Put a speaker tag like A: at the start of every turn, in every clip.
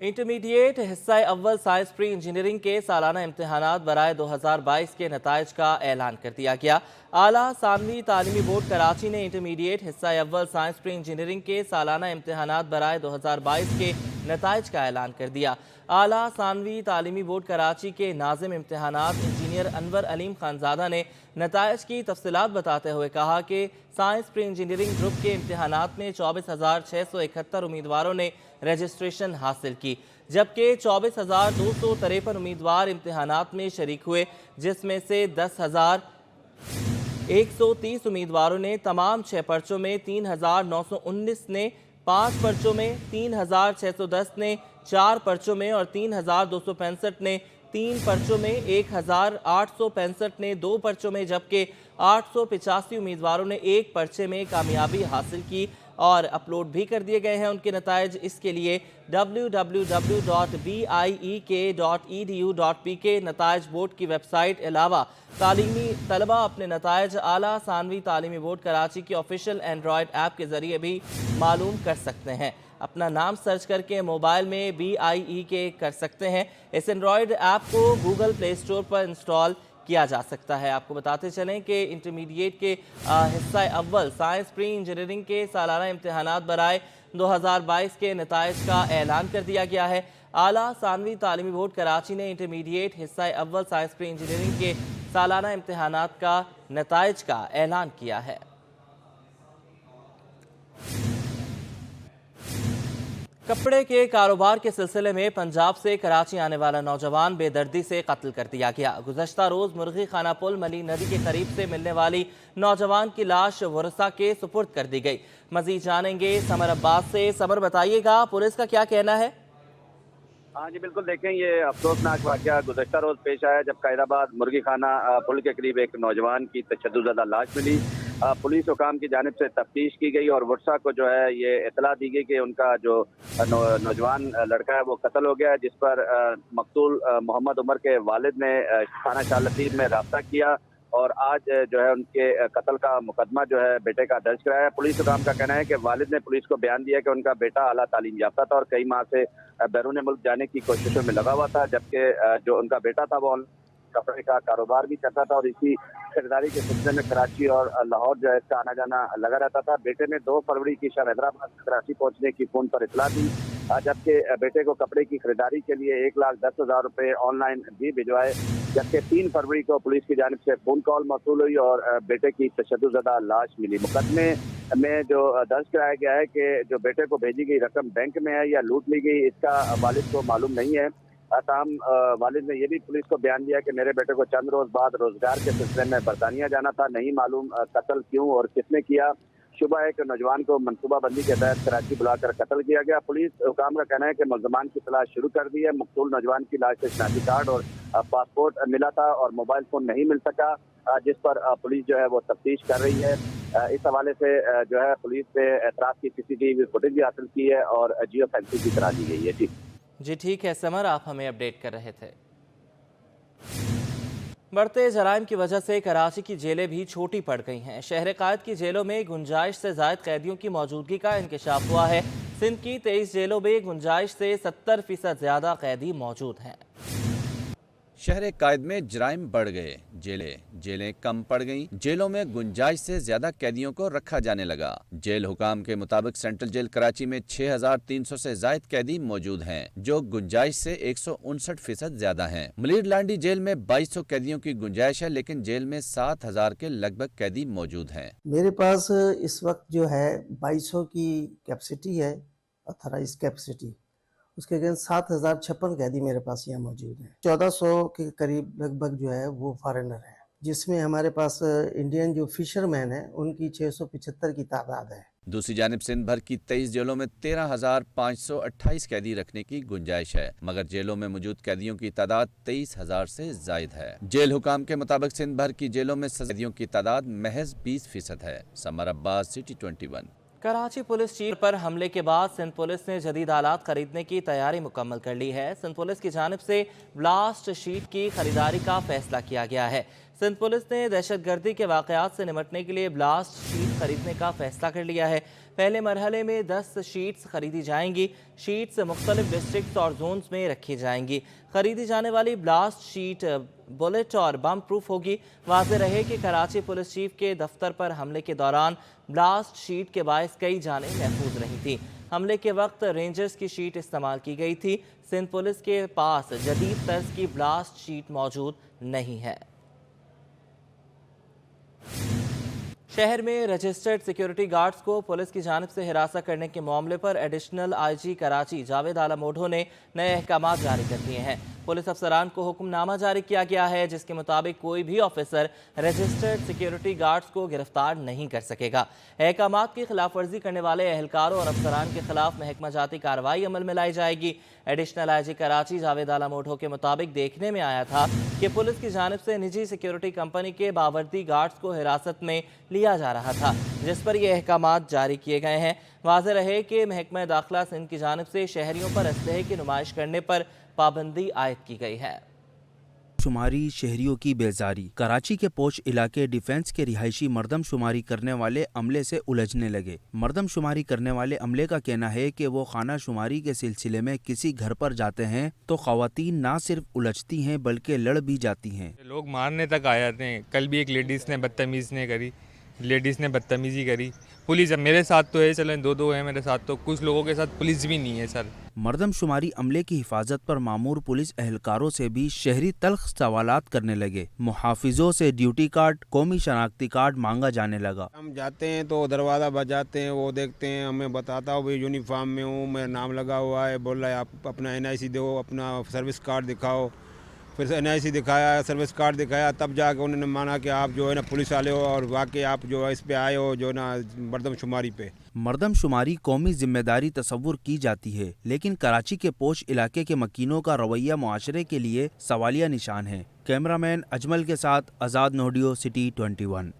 A: Intermediate हिस्सा अव्वल science pre engineering के सालाना इम्तहानात बराए 2022 के नताइज का ऐलान कर दिया गया। आला सानवी तालीमी बोर्ड कराची ने इंटरमीडिएट हिस्सा अव्वल साइंस प्री इंजीनियरिंग के सालाना इम्तहानात बराए 2022 के नताइज का ऐलान कर दिया। आला सानवी तालीमी बोर्ड कराची के नाज़िम इम्तहानात इंजीनियर अनवर अलीम खानजादा ने नताइज की तफसीलात बताते हुए कहा कि साइंस प्री इंजीनियरिंग ग्रुप के इम्तहानात में 24,671 उम्मीदवारों ने रजिस्ट्रेशन हासिल की, जबकि 24,253 उम्मीदवार इम्तहानात में शरीक हुए, जिसमें से 10,130 उम्मीदवारों ने तमाम 6 पर्चों में, 3,919 ने 5 पर्चों में, 3,610 ने 4 पर्चों में और 3,265 ने 3 पर्चों में, 1,865 ने 2 पर्चों में, जबकि 885 उम्मीदवारों ने 1 पर्चे में कामयाबी हासिल की और अपलोड भी कर दिए गए हैं उनके नताइज। इसके लिए www.biek.edu.pk नताइज बोर्ड की वेबसाइट अलावा तालीमी तलबा अपने नताइज आला सानवी तालीमी बोर्ड कराची की ऑफिशियल एंड्रॉयड ऐप के ज़रिए भी मालूम कर सकते हैं। अपना नाम सर्च करके मोबाइल में BIEK कर सकते हैं। इस एंड्रॉयड ऐप को गूगल प्ले स्टोर पर इंस्टॉल किया जा सकता है। आपको बताते चलें कि इंटरमीडिएट के हिस्सा अव्वल साइंस प्री इंजीनियरिंग के सालाना इम्तहानात बराए 2022 के नताइज का ऐलान कर दिया गया है। आला सानवी तालीमी बोर्ड कराची ने इंटरमीडिएट हिस्सा अव्वल साइंस प्री इंजीनियरिंग के सालाना इम्तहानात का नताइज का ऐलान किया है। कपड़े के कारोबार के सिलसिले में पंजाब से कराची आने वाला नौजवान बेदर्दी से कत्ल कर दिया गया। गुज़श्ता रोज़ मुर्गी खाना पुल मली नदी के करीब से मिलने वाली नौजवान की लाश वरसा के सुपुर्द कर दी गई। मजीद जानेंगे समर अब्बास से। समर, बताइएगा पुलिस का क्या कहना है?
B: हाँ जी बिल्कुल, देखें ये अफसोसनाक वाक़या गुज़श्ता रोज़ पेश आया जब खैराबाद मुर्गी खाना पुल के करीब एक नौजवान की तशद्दुद लाश मिली। पुलिस हुकाम की जानिब से तफ्तीश की गई और वर्षा को जो है ये इतला दी गई कि उनका जो नौजवान लड़का है वो कत्ल हो गया है, जिस पर मकतूल मोहम्मद उमर के वालिद ने थाना शाह लतीफ़ में राब्ता किया और आज जो है उनके कत्ल का मुकदमा जो है बेटे का दर्ज कराया। पुलिस हुकाम का कहना है कि वालिद ने पुलिस को बयान दिया कि उनका बेटा आला तालीम याफ्ता था और कई माह से बैरून मुल्क जाने की कोशिशों में लगा हुआ था, जबकि जो उनका बेटा था वो कपड़े का कारोबार भी करता था और इसी खरीदारी के सिलसिले में कराची और लाहौर जो है इसका आना जाना लगा रहता था। बेटे ने 2 फरवरी की शाम हैदराबाद से कराची पहुंचने की फोन पर इतला दी, जबकि बेटे को कपड़े की खरीदारी के लिए 1,10,000 रुपए ऑनलाइन भी भिजवाए, जबकि 3 फरवरी को पुलिस की जानिब से फोन कॉल मौसूल हुई और बेटे की तशद्दुद लाश मिली। मुकदमे में जो दर्ज कराया गया है कि जो बेटे को भेजी गई रकम बैंक में है या लूट ली गई, इसका वालिद को मालूम नहीं है। ताहम वालिद ने यह भी पुलिस को बयान दिया कि मेरे बेटे को चंद रोज बाद रोजगार के सिलसिले में बरतानिया जाना था, नहीं मालूम कत्ल क्यों और किसने किया। शुबह है कि नौजवान को मनसूबाबंदी के तहत कराची बुलाकर कत्ल किया गया। पुलिस हुकाम का कहना है कि मुल्ज़मान की तलाश शुरू कर दी है। मकतूल नौजवान की लाश से शनाख्ती कार्ड और पासपोर्ट मिला था और मोबाइल फोन नहीं मिल सका, जिस पर पुलिस जो है वो तफ्तीश कर रही है। इस हवाले से जो है पुलिस ने एतराफ़ की CCTV फुटेज भी हासिल की है और जियो फेंसिंग भी करा दी गई है।
A: जी ठीक है समर, आप हमें अपडेट कर रहे थे। बढ़ते जराइम की वजह से कराची की जेलें भी छोटी पड़ गई हैं। शहर कायद की जेलों में गुंजाइश से ज़ायद कैदियों की मौजूदगी का इंकशाफ हुआ है। सिंध की 23 जेलों में गुंजाइश से 70% ज़्यादा कैदी मौजूद हैं।
C: शहर कायद में जराइम बढ़ गए, जेलें कम पड़ गईं। जेलों में गुंजाइश से ज्यादा कैदियों को रखा जाने लगा। जेल हुकाम के मुताबिक सेंट्रल जेल कराची में 6,300 से ज्यादा कैदी मौजूद हैं, जो गुंजाइश से 159% ज्यादा हैं। मलीर लांडी जेल में 2200 कैदियों की गुंजाइश है, लेकिन जेल में 7,000 के लगभग कैदी मौजूद हैं।
D: मेरे पास इस वक्त जो है 2200 की कैपेसिटी है, ऑथराइज कैपेसिटी। उसके अगेंस्ट 7,056 कैदी मेरे पास यहाँ मौजूद हैं। 1400 के करीब लगभग जो है वो फॉरेनर है, जिसमें हमारे पास इंडियन जो फिशरमैन है उनकी 675 की तादाद है।
C: दूसरी जानिब सिंध भर की 23 जेलों में 13,528 कैदी रखने की गुंजाइश है, मगर जेलों में मौजूद कैदियों की तादाद 23,000 से जायद है। जेल हुकाम के मुताबिक सिंध भर की जेलों में कैदियों की तादाद महज 20% है। Summer Abbas, city 21।
A: Karachi police chief पर हमले के बाद सिंध पुलिस ने जदीद आलात खरीदने की तैयारी मुकम्मल कर ली है। सिंध पुलिस की जानिब से ब्लास्ट शीट की खरीदारी का फैसला किया गया है। सिंध पुलिस ने दहशतगर्दी के वाकयात से निपटने के लिए ब्लास्ट शीट खरीदने का फैसला कर लिया है। پہلے مرحلے میں 10 شیٹس خریدی جائیں گی۔ شیٹس مختلف ڈسٹرکٹس اور زونز میں رکھی جائیں گی۔ خریدی جانے والی بلاسٹ شیٹ بلٹ اور بم پروف ہوگی۔ واضح رہے کہ کراچی پولیس چیف کے دفتر پر حملے کے دوران بلاسٹ شیٹ کے باعث کئی جانیں محفوظ رہی تھیں۔ حملے کے وقت رینجرز کی شیٹ استعمال کی گئی تھی۔ سندھ پولیس کے پاس جدید طرز کی بلاسٹ شیٹ موجود نہیں ہے۔ شہر میں رجسٹرڈ سیکیورٹی گارڈز کو پولیس کی جانب سے ہراساں کرنے کے معاملے پر ایڈیشنل آئی جی کراچی جاوید اعلی موڈھو نے نئے احکامات جاری کر دیے ہیں۔ پولیس افسران کو حکم نامہ جاری کیا گیا ہے جس کے مطابق کوئی بھی آفیسر رجسٹرڈ سیکیورٹی گارڈز کو گرفتار نہیں کر سکے گا۔ احکامات کی خلاف ورزی کرنے والے اہلکاروں اور افسران کے خلاف محکمہ جاتی کارروائی عمل میں لائی جائے گی۔ ایڈیشنل آئی جی کراچی جاوید اعلی موڈھو کے مطابق دیکھنے میں آیا تھا کہ پولیس کی جانب سے نجی سیکیورٹی کمپنی کے باوردی گارڈز کو حراست میں لیا جا رہا تھا جس پر یہ احکامات جاری کیے گئے ہیں۔ واضح رہے کہ محکمہ داخلہ سندھ کی جانب سے شہریوں پر اسلحے کی نمائش کرنے پر پابندی عائد کی گئی ہے۔
E: شماری شہریوں کی بیزاری۔ کراچی کے پوش علاقے ڈیفنس کے رہائشی مردم شماری کرنے والے عملے سے الجھنے لگے۔ مردم شماری کرنے والے عملے کا کہنا ہے کہ وہ خانہ شماری کے سلسلے میں کسی گھر پر جاتے ہیں تو خواتین نہ صرف الجھتی ہیں بلکہ لڑ بھی جاتی ہیں۔
F: لوگ مارنے تک آ جاتے ہیں۔ کل بھی ایک لیڈیز نے بدتمیزی کری۔ پولیس اب میرے ساتھ تو ہے، چلیں دو ہیں میرے ساتھ، تو کچھ لوگوں کے ساتھ پولیس بھی نہیں ہے سر۔
E: مردم شماری عملے کی حفاظت پر مامور پولیس اہلکاروں سے بھی شہری تلخ سوالات کرنے لگے۔ محافظوں سے ڈیوٹی کارڈ، قومی شناختی کارڈ مانگا جانے لگا۔
G: ہم جاتے ہیں تو دروازہ بجاتے ہیں، وہ دیکھتے ہیں، ہمیں بتاتا ہوں یونیفارم میں ہوں، میرا نام لگا ہوا ہے، بول رہا ہے آپ اپنا NIC دو، اپنا سروس کارڈ دکھاؤ۔ پھر NIC دکھایا، سروس کارڈ دکھایا، تب جا کے انہوں نے مانا کہ آپ جو ہے نا پولیس والے ہو اور واقعی آپ جو ہے اس پہ آئے ہو جو ہے نا مردم شماری پہ۔
E: مردم شماری قومی ذمہ داری تصور کی جاتی ہے لیکن کراچی کے پوش علاقے کے مکینوں کا رویہ معاشرے کے لیے سوالیہ نشان ہے۔ کیمرامین اجمل کے ساتھ آزاد نوڈیو، سٹی 21۔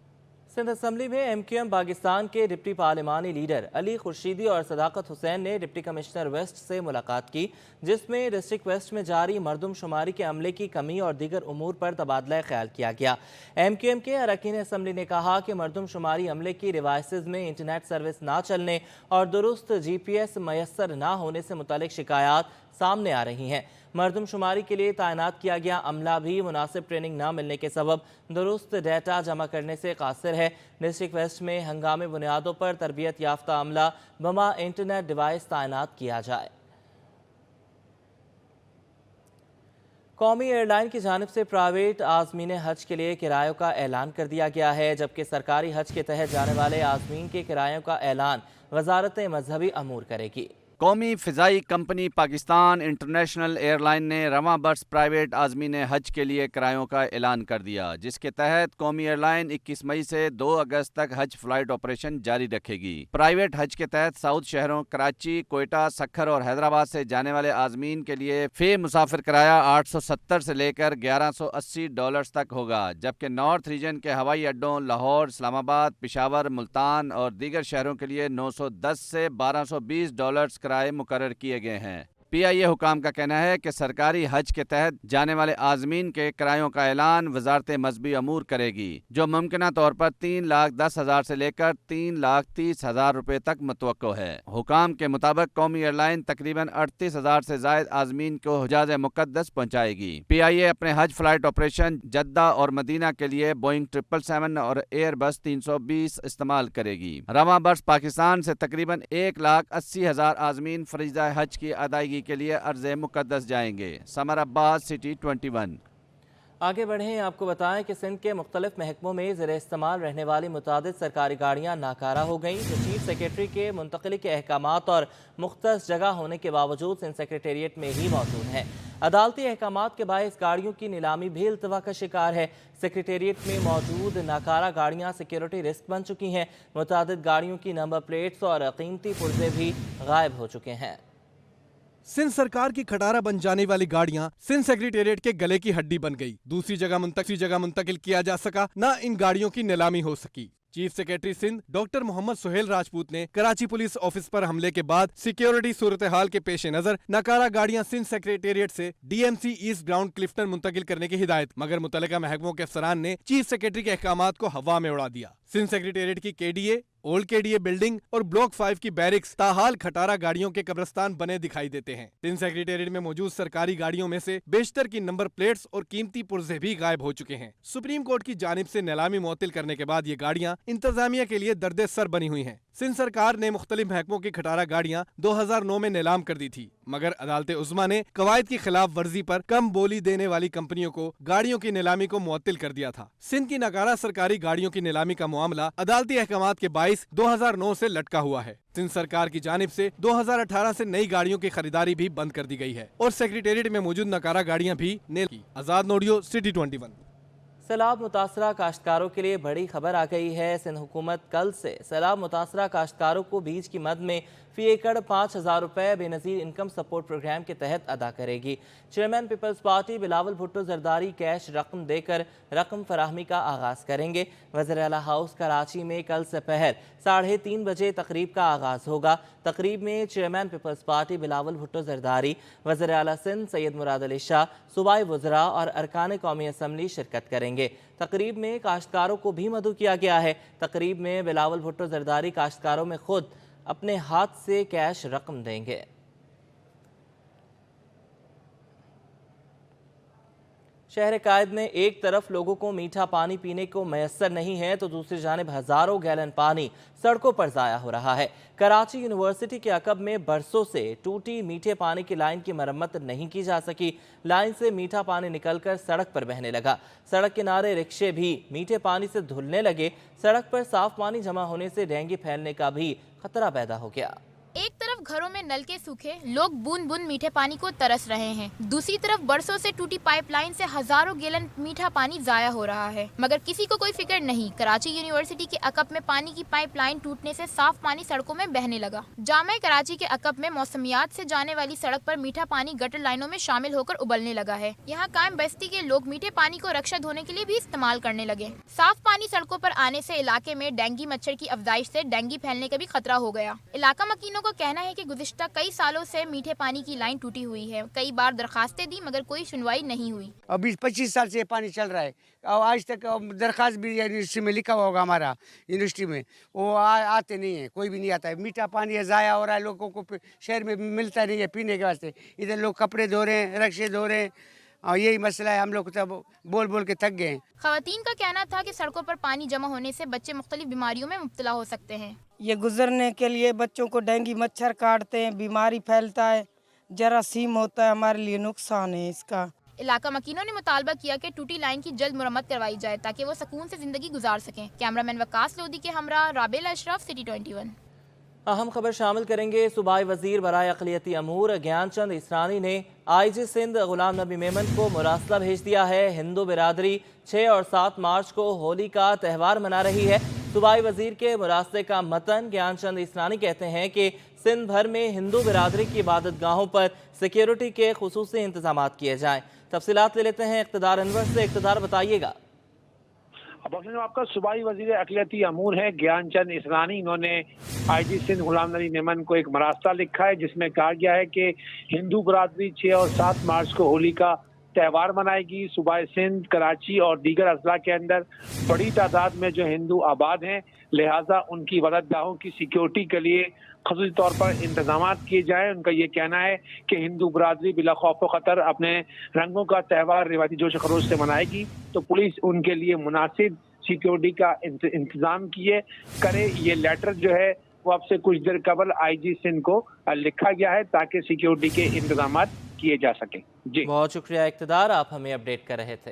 A: سندھ اسمبلی میں MQM پاکستان کے ڈپٹی پارلیمانی لیڈر علی خورشیدی اور صداقت حسین نے ڈپٹی کمشنر ویسٹ سے ملاقات کی جس میں ڈسٹرکٹ ویسٹ میں جاری مردم شماری کے عملے کی کمی اور دیگر امور پر تبادلہ خیال کیا گیا۔ MQM کے اراکین اسمبلی نے کہا کہ مردم شماری عملے کی ڈیوائسز میں انٹرنیٹ سروس نہ چلنے اور درست GPS میسر نہ ہونے سے متعلق شکایات سامنے آ رہی ہیں۔ مردم شماری کے لیے تعینات کیا گیا عملہ بھی مناسب ٹریننگ نہ ملنے کے سبب درست ڈیٹا جمع کرنے سے قاصر ہے۔ ڈسٹرکٹ ویسٹ میں ہنگامی بنیادوں پر تربیت یافتہ عملہ بما انٹرنیٹ ڈیوائس تعینات کیا جائے۔ قومی ایئر لائن کی جانب سے پرائیویٹ عازمین حج کے لیے کرایوں کا اعلان کر دیا گیا ہے جبکہ سرکاری حج کے تحت جانے والے عازمین کے کرایوں کا اعلان وزارت مذہبی امور کرے گی۔
C: قومی فضائی company Pakistan international air line نے رواں برس پرائیویٹ عازمین حج کے لیے کرایوں کا اعلان کر دیا جس کے تحت قومی ایئر لائن 21 مئی سے 2 اگست تک حج فلائٹ آپریشن جاری رکھے گی۔ پرائیویٹ حج کے تحت ساؤتھ شہروں کراچی، کوئٹہ، سکھر اور حیدرآباد سے جانے والے عازمین کے لیے فی مسافر کرایہ 870 سے لے کر $1180 تک ہوگا جبکہ نارتھ ریجن کے ہوائی اڈوں لاہور، اسلام آباد، پشاور، ملتان اور دیگر شہروں کے لیے $910 سے $1220 کرائے مقرر کیے گئے ہیں۔ PIA حکام کا کہنا ہے کہ سرکاری حج کے تحت جانے والے عازمین کے کرایوں کا اعلان وزارت مذہبی امور کرے گی جو ممکنہ طور پر 3,10,000 سے لے کر 3,30,000 روپے تک متوقع ہے۔ حکام کے مطابق قومی ایئر لائن تقریباً 38,000 سے زائد عازمین کو حجاز مقدس پہنچائے گی۔ PIA اپنے حج فلائٹ آپریشن جدہ اور مدینہ کے لیے بوئنگ 777 اور ایئر بس 320 استعمال کرے گی۔ رواں برس پاکستان سے تقریباً 1,80,000 عازمین فریضہ حج کی ادائیگی کے لیے ارض مقدس جائیں گے۔ سمر عباس، سٹی 21۔
A: آگے بڑھیں، آپ کو بتائیں کہ سندھ کے مختلف محکموں میں زیر استعمال رہنے والی متعدد سرکاری گاڑیاں ناکارہ ہو گئیں جو چیف سیکریٹری کے منتقلی کے احکامات اور مختص جگہ ہونے کے باوجود سندھ سیکریٹریٹ میں ہی موجود ہیں۔ عدالتی احکامات کے باعث گاڑیوں کی نیلامی بھی التوا کا شکار ہے۔ سیکریٹریٹ میں موجود ناکارہ گاڑیاں سیکیورٹی رسک بن چکی ہیں۔ متعدد گاڑیوں کی نمبر پلیٹس اور قیمتی پرزے بھی غائب ہو چکے ہیں۔
H: سندھ سرکار کی کھٹارہ بن جانے والی گاڑیاں سندھ سیکریٹریٹ کے گلے کی ہڈی بن گئی۔ دوسری جگہ منتقل کیا جا سکا، نہ ان گاڑیوں کی نیلامی ہو سکی۔ چیف سیکریٹری سندھ ڈاکٹر محمد سہیل راجپوت نے کراچی پولیس آفس پر حملے کے بعد سیکیورٹی صورتحال کے پیش نظر ناکارہ گاڑیاں سندھ سیکریٹریٹ سے DMC ایسٹ گراؤنڈ کلفٹن منتقل کرنے کی ہدایت، مگر متعلقہ محکموں کے افسران نے چیف سیکریٹری کے احکامات کو ہوا میں اڑا دیا۔ सिंध सेक्रेटेरिएट की केडीए, ओल्ड केडीए बिल्डिंग और ब्लॉक 5 की बैरिक्स ताहाल खटारा गाड़ियों के कब्रिस्तान बने दिखाई देते हैं। सिंध सेक्रेटेरिएट में मौजूद सरकारी गाड़ियों में से बेशतर की नंबर प्लेट्स और कीमती पुर्जे भी गायब हो चुके हैं। सुप्रीम कोर्ट की जानिब से नीलामी मुअत्तल करने के बाद ये गाड़ियां इंतजामिया के लिए दर्द सर बनी हुई हैं। सिंध सरकार ने मुख्तलिफ महकमों की खटारा गाड़ियां 2009 में नीलाम कर दी थी, मगर अदालत उज़्मा ने कवायद की खिलाफ वर्जी पर कम बोली देने वाली कंपनियों को गाड़ियों की नीलामी को मुअत्तल कर दिया था। सिंध की नाकारा सरकारी गाड़ियों की नीलामी का मामला अदालती अहकामात के बाइस 2009 से लटका हुआ है। सिंध सरकार की जानिब से 2018 से नई गाड़ियों की खरीदारी भी बंद कर दी गई है और सेक्रेटेरिएट में मौजूद नाकारा गाड़ियां भी नील की। आजाद नोडियो, सिटी 21।
A: सैलाब मुतासरा काश्तकारों के लिए बड़ी खबर आ गई है। सिंध हुकूमत कल से सैलाब मुतासरा काश्तकारों को बीज की मद में फी एकड़ 5,000 रुपये बेनज़ीर इनकम सपोर्ट प्रोग्राम के तहत अदा करेगी। चेयरमैन पीपल्स पार्टी बिलावल भुट्टो जरदारी कैश रकम देकर रकम फराहमी का आगाज़ करेंगे। वज़ीर आला हाउस कराची में कल से पहर 3:30 बजे तकरीब का आगाज़ होगा। तकरीब में चेयरमैन पीपल्स पार्टी बिलावल भुट्टो जरदारी, वज़ीर आला सिंध सैयद मुराद अली शाह, सूबाई वज़रा और अरकान कौमी असम्बली शिरकत करेंगे। तकरीब में काश्तकारों को भी मदऊ किया गया है। तकरीब में बिलावल भुट्टो जरदारी काश्तकारों में खुद अपने हाथ से कैश रकम देंगे। शहर कायद में एक तरफ लोगों को मीठा पानी पीने को मैसर नहीं है तो दूसरी जानिब हजारों गैलन पानी सड़कों पर ज़ाया हो रहा है। कराची यूनिवर्सिटी के अकब में बरसों से टूटी मीठे पानी की लाइन की मरम्मत नहीं की जा सकी। लाइन से मीठा पानी निकलकर सड़क पर बहने लगा। सड़क किनारे रिक्शे भी मीठे पानी से धुलने लगे। सड़क पर साफ पानी जमा होने से डेंगू फैलने का भी खतरा पैदा हो गया।
I: एक तरफ घरों में नल के सूखे, लोग बूंद बूंद मीठे पानी को तरस रहे हैं। दूसरी तरफ बरसों से टूटी पाइपलाइन से हजारों गैलन मीठा पानी जाया हो रहा है, मगर किसी को कोई फिक्र नहीं। कराची यूनिवर्सिटी के अकब में पानी की पाइपलाइन टूटने से साफ पानी सड़कों में बहने लगा। जामे कराची के अकब में मौसमियात से जाने वाली सड़क पर मीठा पानी गटर लाइनों में शामिल होकर उबलने लगा है। यहाँ कायम बस्ती के लोग मीठे पानी को रक्षा धोने के लिए भी इस्तेमाल करने लगे। साफ पानी सड़कों पर आने से इलाके में डेंगू मच्छर की अफजाइश से डेंगू फैलने का भी खतरा हो गया। इलाका मकीनों का कहना है कि गुज़िश्ता कई सालों से मीठे पानी की लाइन टूटी हुई है। कई बार दरखास्तें दी मगर कोई सुनवाई नहीं हुई।
J: अभी 25 साल से ये पानी चल रहा है और आज तक दरखास्त भी यूनिवर्सिटी में लिखा हुआ होगा, हमारा यूनिवर्सिटी में वो आते नहीं है, कोई भी नहीं आता है। मीठा पानी ज़ाया हो रहा है, लोगों को शहर में मिलता नहीं है पीने के वास्ते। इधर लोग कपड़े धो रहे हैं, रक्शे धो रहे हैं और यही मसला है। हम लोग तब बोल बोल के थक गए हैं।
I: खवातीन का कहना था कि सड़कों पर पानी जमा होने से बच्चे मुख्तलिफ बीमारियों में मुब्तला हो सकते हैं।
K: ये गुजरने के लिए बच्चों को डेंगू मच्छर काटते हैं, बीमारी फैलता है, जरासीम होता है, हमारे लिए नुकसान है इसका।
I: इलाका मकीनों ने मुतालबा किया कि टूटी लाइन की जल्द मुरम्मत करवाई जाए ताकि वो सुकून से जिंदगी गुजार सकें। कैमरामैन वकास लोधी के हमरा राबेल अशरफ, सिटी 21।
A: अहम खबर शामिल करेंगे। सूबाई वजीर बराए अक़लियती अमूर ज्ञानचंद इसरानी ने IG सिंध गुलाम नबी मेमन को मुरासला भेज दिया है। हिंदू बिरादरी 6 और 7 मार्च को होली का त्यौहार मना रही है। सूबाई वजीर के मुरासले का मतन ज्ञानचंद इसरानी कहते हैं कि सिंध भर में हिंदू बिरादरी की इबादत गाहों पर सिक्योरिटी के खुसूसी इंतजाम किए जाएँ। तफसीलात ले लेते हैं इक़्तिदार अनवर से। इक़्तिदार बताइएगा।
L: अब आपका सूबाई वजीर अक़लियती अमूर है ज्ञानचंद इसरानी। इन्होंने IG सिंध गुलाम नबी मेमन को एक मरासला लिखा है जिसमें कहा गया है कि हिंदू बरादरी 6 और 7 मार्च को होली का त्यौहार मनाएगी। सूबाई सिंध, कराची और दीगर अजला के अंदर बड़ी तादाद में जो हिंदू आबाद हैं, लिहाजा उनकी इबादतगाहों की सिक्योरिटी के लिए ख़ुसूसी तौर पर इंतजाम किए जाएँ। उनका ये कहना है कि हिंदू बरादरी बिला खौफ ख़तर अपने रंगों का त्यौहार रिवायती जोश खरोश से मनाएगी, तो पुलिस उनके लिए मुनासिब सिक्योरिटी का इंतजाम करे। ये लेटर जो है वो अब से कुछ देर कबल IG सिंध को लिखा गया है ताकि सिक्योरिटी के इंतजाम किए जा सके। जी
A: बहुत शुक्रिया इक़्तिदार, आप हमें अपडेट कर रहे थे।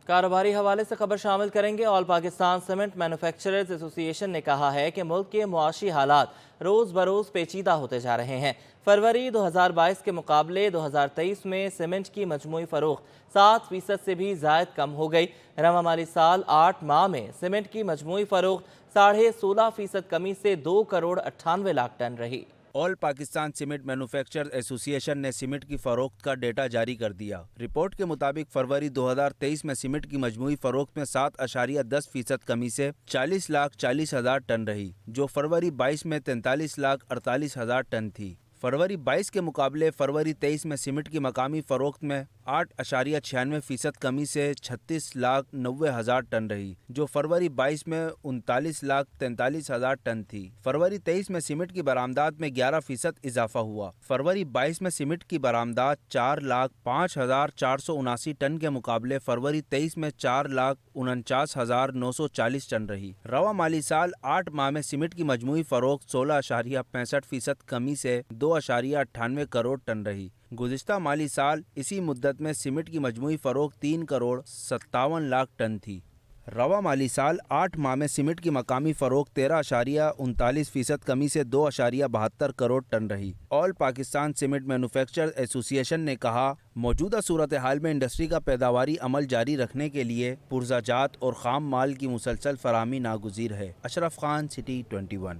A: कारोबारी हवाले से खबर शामिल करेंगे। All Pakistan cement manufacturers association ने कहा है कि मुल्क के मुआशी हालात रोज़ बरोज़ पेचीदा होते जा रहे हैं। फरवरी 2022 के मुकाबले 2023 में सीमेंट की मजमूई फ़रोख्त 7% से भी ज़ायद कम हो गई। रवा माली साल 8 माह में सीमेंट की मजमूई फ़रोख्त 16.5% कमी से 2 करोड़ 98 लाख टन रही।
E: All Pakistan cement manufacturers association ने सीमेंट की फरोख्त का डेटा जारी कर दिया। रिपोर्ट के मुताबिक फरवरी 2023 में सीमेंट की मजमूई फरोख्त में 7.10% कमी से 40,40,000 टन रही, जो फरवरी 22 में 43,48,000 टन थी। फरवरी 22 के मुकाबले फरवरी 23 में सीमेंट की मकामी फरोख्त में 8.96% कमी से 36,90,000 टन रही, जो फरवरी 22 में 39,43,000 टन थी। फरवरी 23 में सीमेंट की बरामदात में 11% इजाफा हुआ। फरवरी 22 में सीमेंट की बरामदात 4,05,479 टन के मुकाबले फरवरी 23 में 4,49,940 टन रही। रवा माली साल 8 माह में सीमेंट की मजमूई फरोख्त 16.65% कमी से 2.98 करोड़ टन रही। गुज़िश्ता माली साल इसी मुद्दत में सीमेंट की मजमूई फरोख्त 3,57,00,000 टन थी। रवा माली साल 8 माह में सीमेंट की मकामी फरोख्त 13.39% कमी से 2.72 करोड़ टन रही। All Pakistan cement manufacturers association ने कहा, मौजूदा सूरत हाल में इंडस्ट्री का पैदावारी अमल जारी रखने के लिए पुरज़ाजात और खाम माल की मुसलसल फराहमी नागुज़ीर है। अशरफ खान, सिटी 21।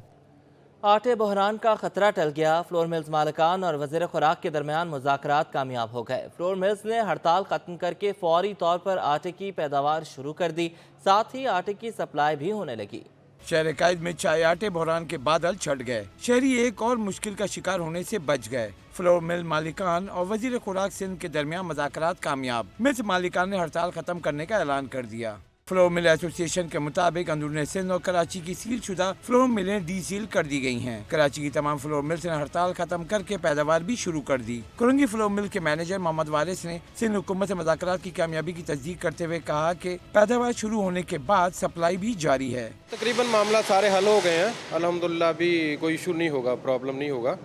A: आटे बहरान का खतरा टल गया। फ्लोर मिल्स मालिकान और वज़ीर खुराक के दरमियान मुज़ाकरात कामयाब हो गए। फ्लोर मिल्स ने हड़ताल खत्म करके फौरी तौर पर आटे की पैदावार शुरू कर दी, साथ ही आटे की सप्लाई भी होने लगी।
M: शहर कायद में चाय आटे बहरान के बादल छट गए। शहरी एक और मुश्किल का शिकार होने से बच गए। फ्लोर मिल मालिकान और वज़ीर खुराक सिंध के दरमियान मुज़ाकरात कामयाब। मिल्स मालिकान ने हड़ताल खत्म करने का ऐलान कर दिया। फ्लोर मिल एसोसिएशन के मुताबिक अंदरूनी सिंध और कराची की सील शुदा फ्लोर मिलें डी सील कर दी गई हैं। कराची की तमाम फ्लोर मिल्स ने हड़ताल खत्म करके पैदावार भी शुरू कर दी। कुरंगी फ्लोर मिल के मैनेजर मोहम्मद वारिस ने सिंध हुकूमत से मुज़ाकरात की कामयाबी की तस्दीक करते हुए कहा कि पैदावार शुरू होने के बाद सप्लाई भी जारी है।
N: तकरीबन मामला सारे हल हो गए हैं, अल्हम्दुलिल्लाह भी कोई इशू नहीं होगा, प्रॉब्लम नहीं होगा।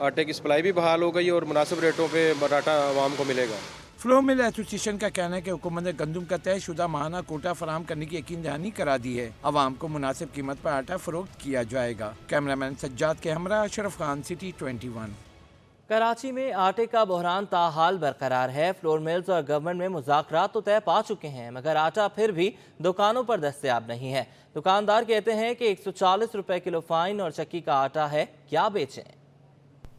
N: आटे की सप्लाई भी बहाल हो गई और मुनासिब रेटों पे आटा आवाम को मिलेगा।
M: फ्लोर मिल एसोसिएशन का कहना है कि हुकूमत ने गंदम का तयशुदा माहाना कोटा फराहम करने की यकीन दहानी करा दी है। अवाम को मुनासिब कीमत पर आटा फरोख्त किया जाएगा। कैमरामैन सज्जाद के हमरा, अशरफ खान, सिटी 21।
A: कराची में आटे का बहरान ताहाल बरकरार है। फ्लोर मिल्स और गवर्नमेंट में मुज़ाकरात तो तय पा चुके हैं, मगर आटा फिर भी दुकानों पर दस्तयाब नहीं है। दुकानदार कहते हैं कि 140 रुपए किलो फाइन और चक्की का आटा है, क्या बेचें।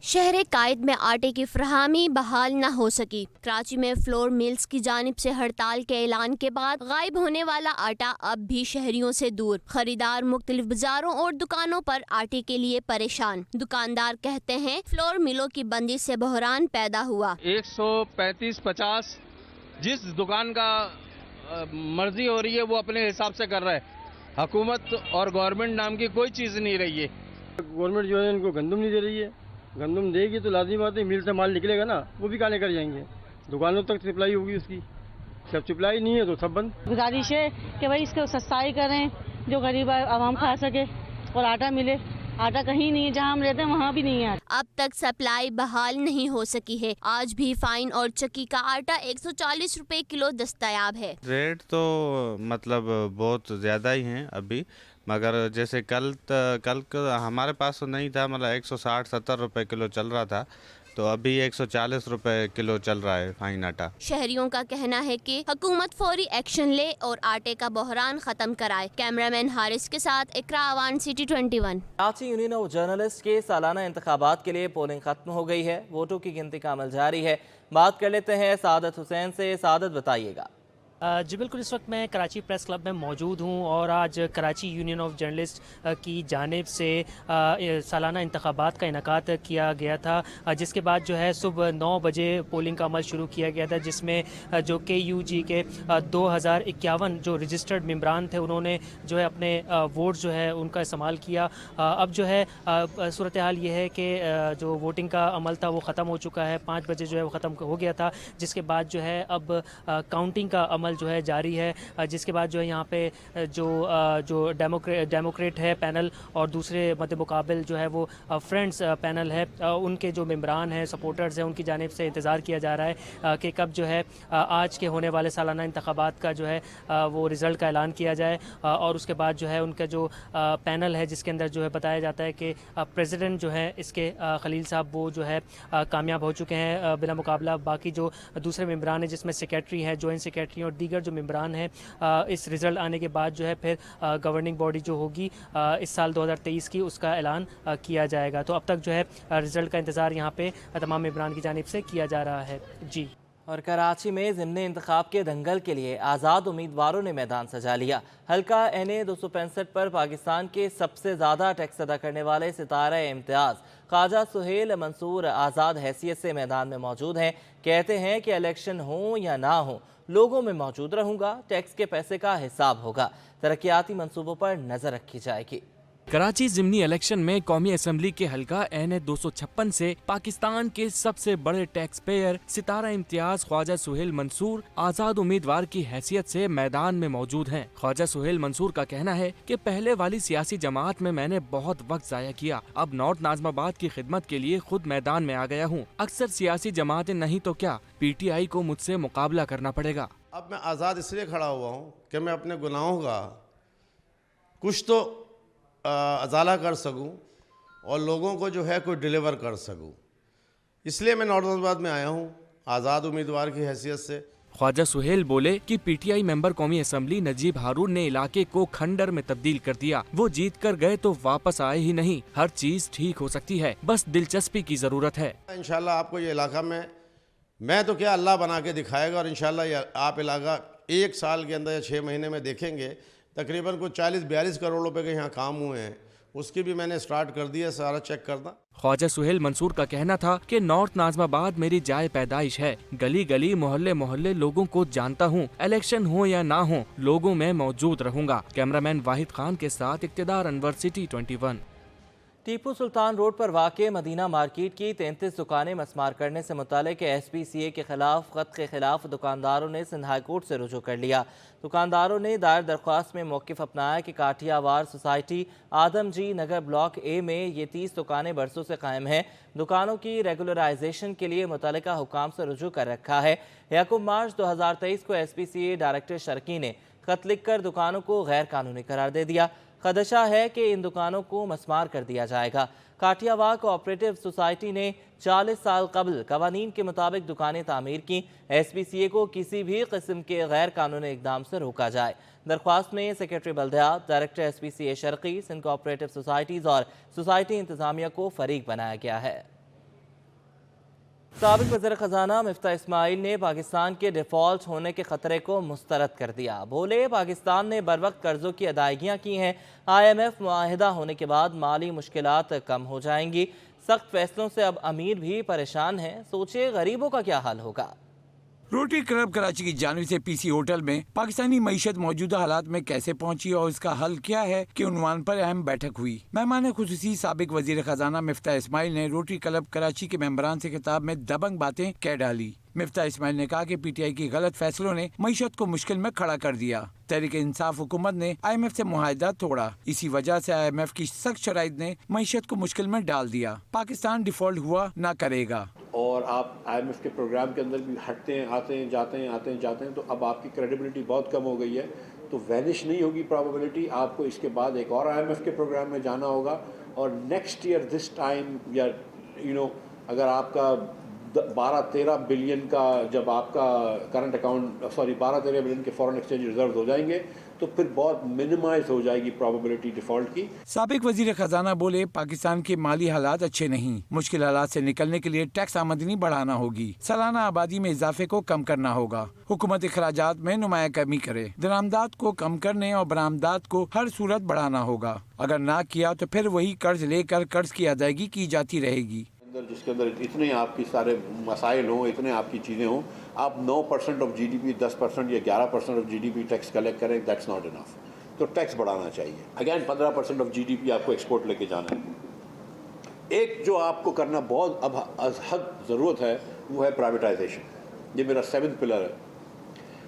O: शहर कायद में आटे की फरहमी बहाल न हो सकी। कराची में फ्लोर मिल्स की जानिब से हड़ताल के ऐलान के बाद गायब होने वाला आटा अब भी शहरियों से दूर। खरीदार मुख्तलिफ बाजारों और दुकानों पर आटे के लिए परेशान। दुकानदार कहते हैं फ्लोर मिलों की बंदी से बहरान पैदा हुआ।
P: 135-50 जिस दुकान का मर्जी हो रही है वो अपने हिसाब से कर रहा है। हुकूमत और गवर्नमेंट नाम की कोई चीज़ नहीं रही है।
Q: गवर्नमेंट जो है इनको गंदम नहीं दे रही है। गंदम देगी तो लाजिम बात है मिल से माल निकलेगा ना, वो भी काले कर जाएंगे। दुकानों तक सप्लाई होगी उसकी, जब सप्लाई नहीं है तो सब बंद।
R: गुजारिश है कि भाई इसको सस्ताई करें, जो गरीब आवाम खा सके और आटा मिले। आटा कहीं नहीं है, जहाँ हम रहते हैं वहाँ भी नहीं है।
O: अब तक सप्लाई बहाल नहीं हो सकी है। आज भी फाइन और चक्की का आटा 140 रुपए किलो दस्तयाब है।
S: रेट तो मतलब बहुत ज़्यादा ही हैं अभी, मगर जैसे कल हमारे पास तो नहीं था, मतलब 160-70 रुपए किलो चल रहा था, तो अभी 140 रुपए किलो चल रहा है फाइन आटा।
O: शहरियों का कहना है कि हुकूमत फौरी एक्शन ले और आटे का बहरान खत्म कराए। कैमरामैन हारिस के साथ Iqra Awan, city 21।
A: Karachi union of journalist के सालाना इंतखाबात के लिए पोलिंग खत्म हो गई है। वोटों की गिनती का अमल जारी है। बात कर लेते हैं सादत हुसैन से। सादत, बताइएगा।
T: जी बिल्कुल, इस वक्त मैं कराची प्रेस क्लब में मौजूद हूँ और आज कराची यूनियन ऑफ जर्नलिस्ट की जानिब से सालाना इंतखाबात का इनेकाद किया गया था, जिसके बाद जो है सुबह 9 बजे पोलिंग का अमल शुरू किया गया था, जिसमें जो KUG के 2051 जो रजिस्टर्ड मेंबरान थे उन्होंने जो है अपने वोट जो है उनका इस्तेमाल किया। अब जो है सूरत हाल ये है कि जो वोटिंग का अमल था वो ख़त्म हो चुका है। 5 बजे जो है वो ख़त्म हो गया था, जिसके बाद जो है अब काउंटिंग का अमल जो है जारी है। जिसके बाद जो है यहाँ पे जो डेमोक्रेट है पैनल और दूसरे मद्दे मुकाबिल जो है वो फ्रेंड्स पैनल है, उनके जो मेंबरान हैं, सपोर्टर्स हैं, उनकी जानिब से इंतज़ार किया जा रहा है कि कब जो है आज के होने वाले सालाना इंतखाबात का जो है वो रिज़ल्ट का ऐलान किया जाए। और उसके बाद जो है उनका जो पैनल है जिसके अंदर जो है बताया जाता है कि प्रेसिडेंट जो है इसके खलील साहब वो जो है कामयाब हो चुके हैं बिला मुकाबला। बाकी जो दूसरे मेंबरान हैं जिसमें सेक्रेटरी है, जॉइंट सेक्रेटरी और दीगर जो मेंबरान हैं, इस रिज़ल्ट आने के बाद जो है फिर गवर्निंग बॉडी जो होगी इस साल 2023 की उसका ऐलान किया जाएगा। तो अब तक जो है रिज़ल्ट का इंतज़ार यहाँ पे तमाम मेंबरान की जानिब से किया जा रहा है। जी।
A: और कराची में ज़िमनी इंतखाब के दंगल के लिए आज़ाद उम्मीदवारों ने मैदान सजा लिया। हल्का NA 265 पर पाकिस्तान के सबसे ज़्यादा टैक्स अदा करने वाले सितारा इम्तियाज़ خواجہ سہیل منصور آزاد حیثیت سے میدان میں موجود ہیں. کہتے ہیں کہ الیکشن ہوں یا نہ ہوں لوگوں میں موجود رہوں گا. ٹیکس کے پیسے کا حساب ہوگا. ترقیاتی منصوبوں پر نظر رکھی جائے گی.
U: کراچی ضمنی الیکشن میں قومی اسمبلی کے حلقہ این 256 سے پاکستان کے سب سے بڑے ٹیکس پیئر ستارہ امتیاز خواجہ سہیل منصور آزاد امیدوار کی حیثیت سے میدان میں موجود ہیں. خواجہ سہیل منصور کا کہنا ہے کہ پہلے والی سیاسی جماعت میں نے بہت وقت ضائع کیا. اب نارتھ ناظم آباد کی خدمت کے لیے خود میدان میں آ گیا ہوں. اکثر سیاسی جماعتیں نہیں تو کیا پی ٹی آئی کو مجھ سے مقابلہ کرنا پڑے گا.
V: اب میں آزاد اس لیے کھڑا ہوا ہوں کہ میں اپنے گناہوں کا کچھ تو ازالہ کر سکوں اور لوگوں کو جو ہے کوئی ڈیلیور کر سکوں. اس لیے میں نارتھ ناظم آباد میں آیا ہوں آزاد امیدوار کی حیثیت سے.
U: خواجہ سہیل بولے کہ پی ٹی آئی ممبر قومی اسمبلی نجیب ہارون نے علاقے کو کھنڈر میں تبدیل کر دیا. وہ جیت کر گئے تو واپس آئے ہی نہیں. ہر چیز ٹھیک ہو سکتی ہے, بس دلچسپی کی ضرورت ہے.
V: انشاءاللہ آپ کو یہ علاقہ میں تو کیا اللہ بنا کے دکھائے گا, اور انشاءاللہ یہ آپ علاقہ 1 سال کے اندر یا 6 مہینے میں دیکھیں گے. تقریباً کوئی 40-42 کروڑ روپے کے یہاں کام ہوئے ہیں. اس کی بھی میں نے سٹارٹ کر دیا, سارا چیک کرنا.
U: خواجہ سہیل منصور کا کہنا تھا کہ نارتھ ناظم آباد میری جائے پیدائش ہے. گلی گلی محلے محلے لوگوں کو جانتا ہوں. الیکشن ہو یا نہ ہو لوگوں میں موجود رہوں گا. کیمرامین واحد خان کے ساتھ اقتدار انور سٹی 21.
A: ٹیپو سلطان روڈ پر واقع مدینہ مارکیٹ کی 33 دکانیں مسمار کرنے سے متعلق ایس پی سی اے کے خلاف خط کے خلاف دکانداروں نے سندھ ہائی کورٹ سے رجوع کر لیا. دکانداروں نے دائر درخواست میں موقف اپنایا کہ کاٹھیا وار سوسائٹی آدم جی نگر بلاک اے میں یہ 30 دکانیں برسوں سے قائم ہیں. دکانوں کی ریگولرائزیشن کے لیے متعلقہ حکام سے رجوع کر رکھا ہے. 1 مارچ 2023 کو S P C a director شرکی نے خط لکھ کر دکانوں کو غیر قانونی قرار دے دیا. خدشہ ہے کہ ان دکانوں کو مسمار کر دیا جائے گا. کاٹھیا وار کوآپریٹو سوسائٹی نے 40 سال قبل قوانین کے مطابق دکانیں تعمیر کی. ایس پی سی اے کو کسی بھی قسم کے غیر قانونی اقدام سے روکا جائے. درخواست میں سیکریٹری بلدیات، ڈائریکٹر ایس پی سی اے شرقی، سندھ کوآپریٹو سوسائٹیز اور سوسائٹی انتظامیہ کو فریق بنایا گیا ہے. سابق وزیر خزانہ مفتاح اسماعیل نے پاکستان کے ڈیفالٹ ہونے کے خطرے کو مسترد کر دیا. بولے پاکستان نے بروقت قرضوں کی ادائیگیاں کی ہیں. آئی ایم ایف معاہدہ ہونے کے بعد مالی مشکلات کم ہو جائیں گی. سخت فیصلوں سے اب امیر بھی پریشان ہیں. سوچے غریبوں کا کیا حال ہوگا.
M: روٹری کلب کراچی کی جانب سے پی سی ہوٹل میں پاکستانی معیشت موجودہ حالات میں کیسے پہنچی اور اس کا حل کیا ہے کے عنوان پر اہم بیٹھک ہوئی. مہمان خصوصی سابق وزیر خزانہ مفتاح اسماعیل نے روٹری کلب کراچی کے ممبران سے خطاب میں دبنگ باتیں کہہ ڈالی. مفتاح اسماعیل نے کہا کہ پی ٹی آئی کی غلط فیصلوں نے معیشت کو مشکل میں کھڑا کر دیا. تحریک انصاف حکومت نے آئی ایم ایف سے معاہدہ توڑا. اسی وجہ سے آئی ایم ایف کی سخت شرائط نے معیشت کو مشکل میں ڈال دیا. پاکستان ڈیفالٹ ہوا نہ کرے گا.
W: اور آپ آئی ایم ایف کے پروگرام کے اندر بھی ہٹتے ہیں، آتے ہیں جاتے ہیں تو اب آپ کی کریڈیبلٹی بہت کم ہو گئی ہے. تو وینش نہیں ہوگی پرابیبلٹی. آپ کو اس کے بعد ایک اور آئی ایم ایف کے پروگرام میں جانا ہوگا اور نیکسٹ ایئر دس ٹائم یا اگر آپ کا 12-13 بلین کا جب آپ کا کرنٹ اکاؤنٹ 12-13 بلین کے فورن ایکسچینج ریزرو ہو جائیں گے تو پھر بہت منیمائز ہو جائے گی پرابیبلٹی ڈیفالٹ کی.
M: سابق وزیر خزانہ بولے پاکستان کے مالی حالات اچھے نہیں. مشکل حالات سے نکلنے کے لیے ٹیکس آمدنی بڑھانا ہوگی. سالانہ آبادی میں اضافے کو کم کرنا ہوگا. حکومت اخراجات میں نمایاں کمی کرے. درآمدات کو کم کرنے اور برآمدات کو ہر صورت بڑھانا ہوگا. اگر نہ کیا تو پھر وہی قرض لے کر قرض کی ادائیگی کی جاتی رہے گی.
W: جس کے اندر اتنے آپ کی سارے مسائل ہوں، اتنے آپ کی چیزیں ہوں، آپ 9% آف جی ڈی پی 10% یا 11% of G D P tax collect کریں، دیٹس ناٹ انف. تو ٹیکس بڑھانا چاہیے. Again 15% of G D P آپ کو ایکسپورٹ لے کے جانا ہے. ایک جو آپ کو کرنا بہت اب از حد ضرورت ہے وہ ہے پرائیویٹائزیشن. یہ میرا 7th پلر ہے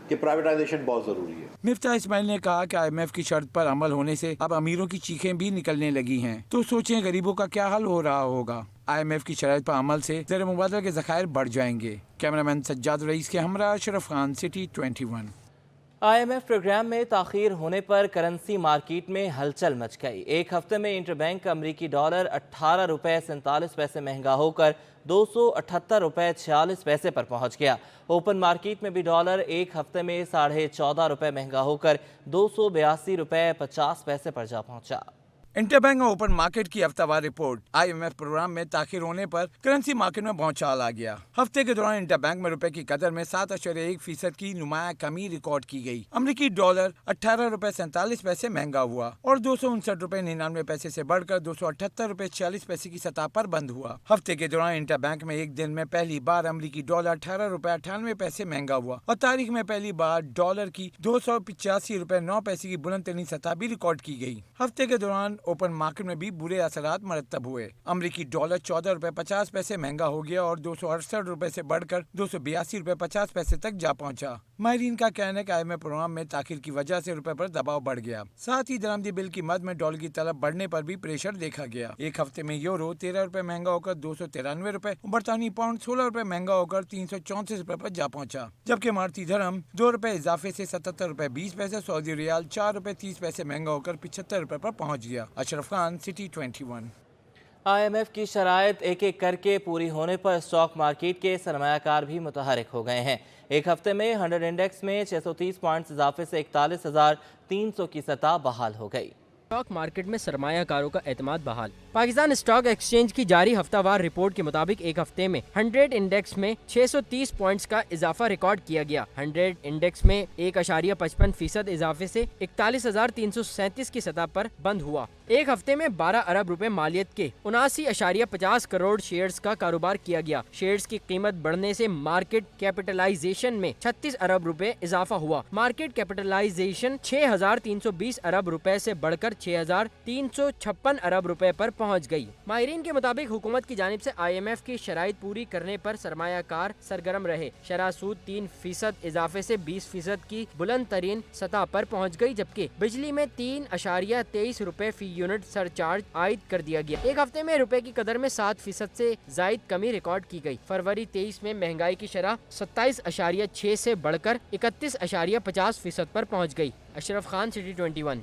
W: کہ پرائیویٹائزیشن بہت ضروری ہے.
M: مفتاح اسماعیل نے کہا کہ آئی ایم ایف کی شرط پر عمل ہونے سے اب امیروں کی چیخیں بھی نکلنے لگی ہیں. تو سوچیں غریبوں کا کیا حل ہو رہا ہوگا. آئی ایم ایف کی شرائط پر عمل سے زیر مبادلہ کے ذخائر بڑھ جائیں گے. کیمرامین سجاد رئیس کے ہمراہ Ashraf Khan, city 21.
A: I M F programme میں تاخیر ہونے پر کرنسی مارکیٹ میں ہلچل مچ گئی. ایک ہفتے میں انٹر بینک امریکی ڈالر 18 روپے 47 پیسے مہنگا ہو کر 278 روپے 46 پیسے پر پہنچ گیا. اوپن مارکیٹ میں بھی ڈالر ایک ہفتے میں 14.5 روپے مہنگا ہو کر 282 روپے 50 پیسے پر جا پہنچا.
M: इंटरबैंक ओपन मार्केट की हफ्तावार रिपोर्ट। IMF प्रोग्राम में ताखिर होने पर करेंसी मार्केट में भौचाल आ गया। हफ्ते के दौरान इंटरबैंक में रुपए की कदर में 7.1% की नुमाया कमी रिकॉर्ड की गई। अमेरिकी डॉलर 18.47 महंगा हुआ और 259.99 से बढ़कर 278.46 की सतह पर बंद हुआ। हफ्ते के दौरान इंटरबैंक में एक दिन में पहली बार अमेरिकी डॉलर 18.98 महंगा हुआ और तारीख में पहली बार डॉलर की 285.09 की बुलंद तरीन सतह भी रिकॉर्ड की गई। हफ्ते के दौरान ओपन मार्केट में भी बुरे असरात मरतब हुए। अमेरिकी डॉलर 14.50 महंगा हो गया और 268 रुपए से बढ़कर 282.50 तक जा पहुंचा। माहिरीन का कहना है कि IMF प्रोग्राम में ताखिर की वजह से रुपए पर दबाव बढ़ गया। साथ ही दरामदी बिल की मद में डॉलर की तलब बढ़ने पर भी प्रेशर देखा गया। एक हफ्ते में यूरो 13 रुपए महंगा होकर 293 रुपए, बरतानी पाउंड 16 रुपए महंगा होकर 334 रुपए पर जा पहुंचा, जबकि इमारती धर्म 2 रुपए इजाफे से 77 रुपए 20 पैसे, सऊदी रियाल 4 रुपए 30 पैसे महंगा होकर 75 रुपए पर पहुंच गया। अशरफ खान, सिटी 21।
A: IMF की शराइत एक एक करके पूरी होने पर स्टॉक मार्केट के सरमायाकार भी मुतहरिक हो गए हैं। एक हफ्ते में 100 इंडेक्स में 630 पॉइंट्स इजाफे से 41,300 की सतह बहाल हो गई।
B: स्टॉक मार्केट में सरमायाकारों का एतमाद बहाल। पाकिस्तान स्टॉक एक्सचेंज की जारी हफ्तावार रिपोर्ट के मुताबिक एक हफ्ते में 100 इंडेक्स में 630 पॉइंट्स का इजाफा रिकॉर्ड किया गया। 100 इंडेक्स में 1.55% इजाफे से 41,337 की सतह पर बंद हुआ। एक हफ्ते में 12 अरब रुपए मालियत के 79.50 करोड़ शेयर्स का कारोबार किया गया। शेयर्स की कीमत बढ़ने से मार्केट कैपिटलाइजेशन में 36 अरब रुपए इजाफा हुआ। मार्केट कैपिटलाइजेशन 6,320 अरब रुपए से बढ़कर 6,356 अरब रुपए पर पहुंच गई। माहिरीन के मुताबिक हुकूमत की जानिब से IMF की शराइत पूरी करने पर सरमायाकार सरगर्म रहे। शरह सूद 3% इजाफे से 20% की बुलंद तरीन सतह पर पहुंच गई, जबकि बिजली में 3.23 रुपए फी यूनिट सरचार्ज आयद कर दिया गया। एक हफ्ते में रुपए की कदर में 7% से जायद कमी रिकॉर्ड की गई। फरवरी 23 में महंगाई की शरह 27.6 से बढ़कर 31.50% पर पहुँच गई। अशरफ खान, सिटी 21।